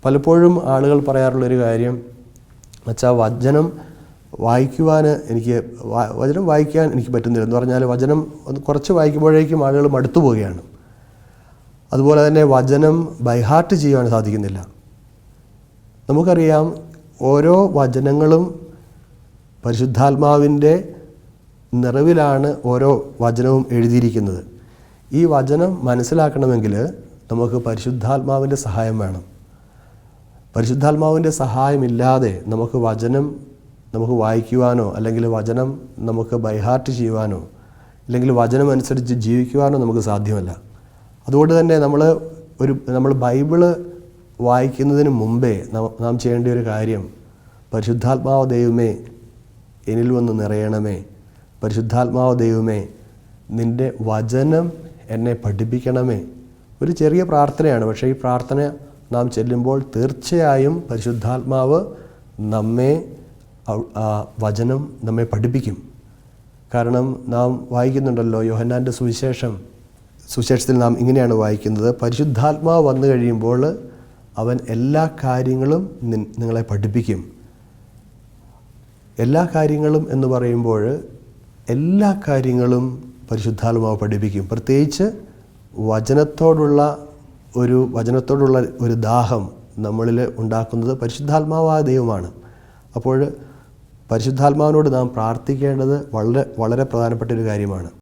പലപ്പോഴും ആളുകൾ പറയാറുള്ളൊരു കാര്യം വെച്ചാൽ വചനം വായിക്കാൻ എനിക്ക് പറ്റുന്നില്ല എന്ന് പറഞ്ഞാൽ വചനം കുറച്ച് വായിക്കുമ്പോഴേക്കും ആളുകൾ മടുത്തു പോവുകയാണ്. അതുപോലെ തന്നെ വചനം ബൈഹാർട്ട് ചെയ്യുവാൻ സാധിക്കുന്നില്ല. നമുക്കറിയാം ഓരോ വചനങ്ങളും പരിശുദ്ധാത്മാവിൻ്റെ നിറവിലാണ് ഓരോ വചനവും എഴുതിയിരിക്കുന്നത്. ഈ വചനം മനസ്സിലാക്കണമെങ്കിൽ നമുക്ക് പരിശുദ്ധാത്മാവിൻ്റെ സഹായം വേണം. പരിശുദ്ധാത്മാവിൻ്റെ സഹായമില്ലാതെ നമുക്ക് വചനം വായിക്കുവാനോ അല്ലെങ്കിൽ വചനം നമുക്ക് ബൈഹാർട്ട് ചെയ്യുവാനോ അല്ലെങ്കിൽ വചനം അനുസരിച്ച് ജീവിക്കുവാനോ നമുക്ക് സാധ്യമല്ല. അതുകൊണ്ട് തന്നെ നമ്മൾ ബൈബിള് വായിക്കുന്നതിന് മുമ്പേ നാം ചെയ്യേണ്ട ഒരു കാര്യം, പരിശുദ്ധാത്മാവ് ദൈവമേ എന്നിൽ വന്ന് നിറയണമേ, പരിശുദ്ധാത്മാവ് ദൈവമേ നിൻ്റെ വചനം എന്നെ പഠിപ്പിക്കണമേ. ഒരു ചെറിയ പ്രാർത്ഥനയാണ്, പക്ഷേ ഈ പ്രാർത്ഥന നാം ചെല്ലുമ്പോൾ തീർച്ചയായും പരിശുദ്ധാത്മാവ് വചനം നമ്മെ പഠിപ്പിക്കും. കാരണം നാം വായിക്കുന്നുണ്ടല്ലോ, യോഹന്നാൻ്റെ സുവിശേഷത്തിൽ നാം ഇങ്ങനെയാണ് വായിക്കുന്നത്, പരിശുദ്ധാത്മാവ് വന്നു കഴിയുമ്പോൾ അവൻ എല്ലാ കാര്യങ്ങളും നിങ്ങളെ പഠിപ്പിക്കും. എല്ലാ കാര്യങ്ങളും എന്ന് പറയുമ്പോൾ എല്ലാ കാര്യങ്ങളും പരിശുദ്ധാത്മാവ് പഠിപ്പിക്കും. പ്രത്യേകിച്ച് വചനത്തോടുള്ള ഒരു ദാഹം നമ്മളിൽ ഉണ്ടാക്കുന്നത് പരിശുദ്ധാത്മാവായ ദൈവമാണ്. അപ്പോൾ പരിശുദ്ധാത്മാവിനോട് നാം പ്രാർത്ഥിക്കേണ്ടത് വളരെ വളരെ പ്രധാനപ്പെട്ട ഒരു കാര്യമാണ്.